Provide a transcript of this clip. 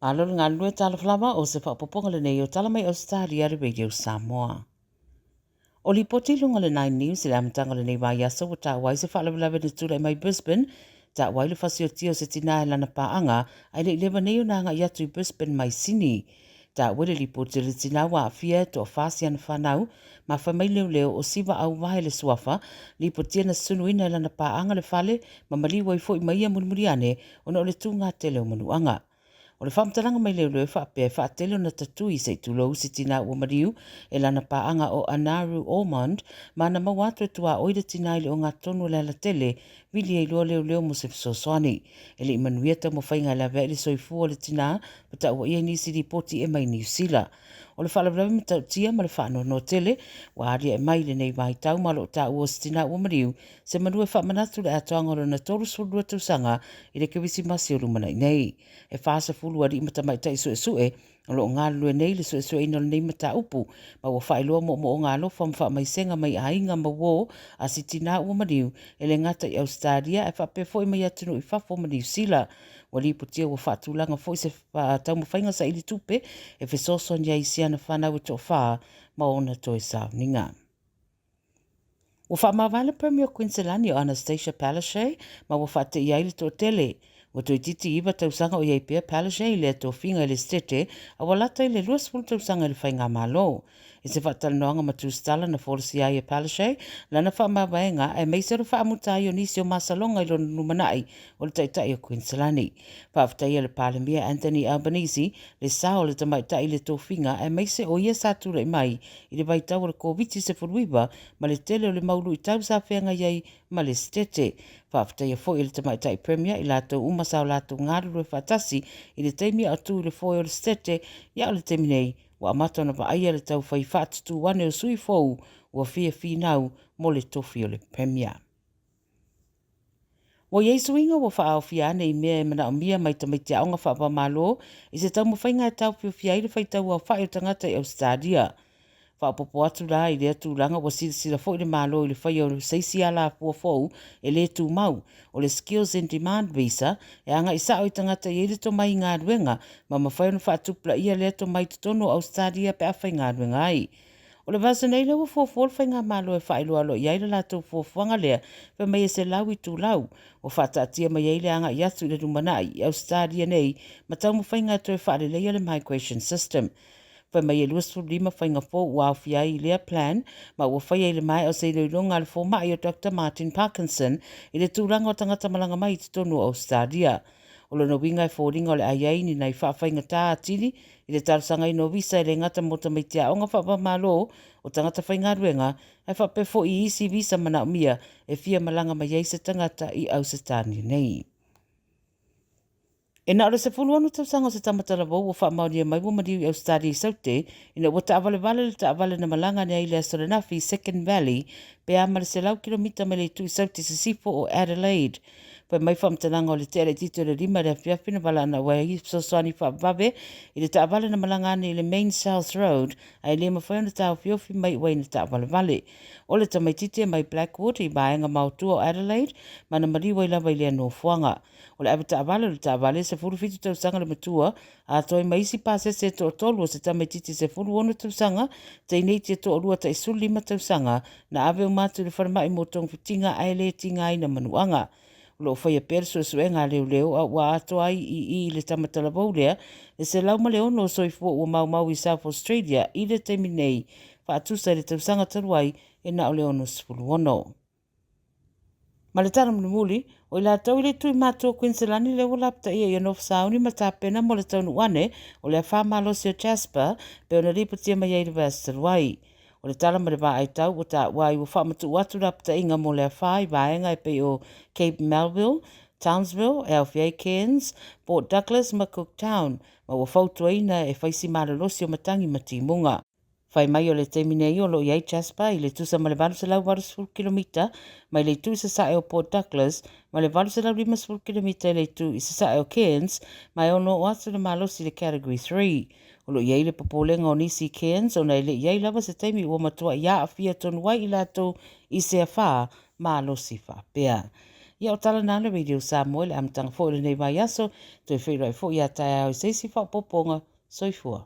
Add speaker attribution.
Speaker 1: Alo ngā lue tala flama o se whapoponga le nei o tala mai Ausetalia re Radio Samoa. O li poti lunga le 9 News le amatanga le nei vai aso o ta wai se whalawalawe ni tūlai mai Brisbane, ta wai le whasi o tio se tina e lana paanga, ai le lewa nei o na nga iatu i Brisbane mai sini. Ta wele li poti le tina wa fia to whasi ana whanau, ma whamai leo o siwa au wahe le suafa, li poti ana sunu ina lana paanga le fale, ma maliwa i fo i maia murimuriane, ona o le tūngā tele o manuanga. O le whamtaranga mai leo leo whaapea whaatele o na tatui se tulo usi tina ua mariu e lana paanga o Anaru Ormond ma na mawatu e tua oida tina ile o ngā tonu le ala tele vili e lua leo mo se fisosoani. E le imanuieta mo whainga la vele soifu o le tina pata ua ia nisi ripoti e mai New Zealand. O le whalawalawe me tau tia ma le whaano no tele, wa aria e mai le nei vai tau malo o ta ua stina ua mariu, se manua whamanatu le atoanga o na toru sulua tausanga i le kewisi masi o rumana nei. E whaasa fulu ari imata mai tai sue o lo ngā lue nei le sue ino le nei mata upu, ma ua whaeloa mo o ngā lofa mwha mai senga mai ainga ma wo a si tina ua mariu e le ngata i Ausetalia e whape foi mai atunu i whafo ma New Zealand. Wa lipo tia ua whaatulanga foi se tau mawhainga sa ili tupe e whesoson ia isi ana whanau e to wha ma ona toi sa ninga. Ua whaamawale Premier Queensland o Anastasia Palaszczuk ma ua whaate i aile to tele. Ua toi titi iwa tausanga o iei pia Palaszczuk i le to finga i le stete a walata i le luas fulu tausanga i le whainga malo. I se whaatalanoanga ma tūstala na foresi ai e Palaszczuk, lana whaamawaenga e meisero whaamutai o nisi o masalonga i lona numanai o le taitai o Queensland. Whaaftai le Palemia Anthony Albanese le sao le tamaitai le to finga e meise o ia satura i mai i le vaitau o le COVID se furuiwa ma le tele o le maulu i tau sa whenga iei ma le stete. Whaaftai a fo i le tamaitai Premier i lato umasao lato ngaru e whatasi i le teimi atu i le fo o le stete ia o le teimi nei wa amatona pa aia le tau whai whaatutu wane o sui fou ua fia nau mo le tofi o le Premier. Wa Yesu inga wa whaao fia ane i mea e mana o mia mai tamaitia aonga whaapa malo i se tau mawhainga e tau fia i le whaitau au whae o tangata i Ausetalia. Whaapopo atu la i le atu langa wa sila fo i le malo i le whai o seisi ala pua fou e le tu mau o le Skills and Demand Visa e anga i sao i tangata i le to mai ngā ruenga ma mawhai ona whaatupla ia le to mai tutono Ausetalia pe awhai ngā ruenga ai. O le vasa nei lewa fuafuol whai ngā malo e whaelo alo i aile lato fuafuanga lea pe mai e se lau i tū lau o whaatatia mai eile anga i atu i le rumanai i Ausetalia nei ma tau mawhai ngā to e whaare leia le migration system. Whai mai e luas lima whainga fō ua awhia i lea plan, ma ua whai le mai o se iloilonga le fō mai o Dr. Martin Parkinson i le tūranga o tangata malanga mai te tonu o Australia. O le no winga e fōringa o le aiai ni nei whaafhainga tā atiri i le talusanga i no visa i le ngata mota mai tia o ngā whaapa malo o tangata whainga ruenga e whape fō i isi visa mana o mia e fia malanga mai eise tangata i Ausetalia nei. E na ora se fuluanu tausanga o se tamatala wau o whaamaunia mai wa mariu i Australia i saute, ina ua taawale le taawale na malanga nei le Astorenafi Second Valley, pe amale se lau kilomita me le tu i saute se sifo o Adelaide. Poi mai whamtananga o le tere tito le rima le fiafina wala na wai i sosoani whaavawe, i le taawale na malanga nei le Main South Road, ai le mawhai na tau fiofi mai wai na taawale vale. O le tamaitite mai Blackwood i baenga mautua o Adelaide, mana mariwa i lawa i lea no fuanga. O le abita avale le tavale se furu fitu tausanga le matua a toi maisi pase se to tolu o se tamaititi se furu ono tausanga te inei to olua ta isu lima tausanga na ave umatu le whanamai motong fitinga aile tinga ina manuanga. O lo whaia perso e suenga leo a ua ato ai i le tamatala baulea e se lauma leo no soifua ua mau i South Australia i le teimi nei wha atusa le tausanga taruai e na o leo no sifuru ono. Ma le tana muli, o ila tau ile tui mātua Queensland le wala pta ia i anof sauni ma tā pena mo le taunu wane o le whamalosi o Jasper pe ona ripatia mai eire Western Wai. O le tala ma le wā ai tau o tā wai o whamatu watu rapta inga mo le whai vaenga e pe o Cape Melville, Townsville, Alfie Cairns, Port Douglas ma Cooktown ma o whautua ina e whaisi maralosi o matangi matimunga. Whai mai o le teminei o lo iai Jasper i le tusa ma le 2 kilomita, mai le tu se sae o Port Douglas, ma le 5 kilomita le tu i se sae o Cairns, mai ono o atu le malosi le Category 3. O lo iai le popolenga o nisi Cairns, o nei le iai lava se teimi ua matua ia a fia tonu wai i lato i se a wha malosi wha pea. Ia o tala nana radio Samoa le amtanga fo le nei mai aso, toi whai rai fo ia tai au seisi whapoponga, soifua.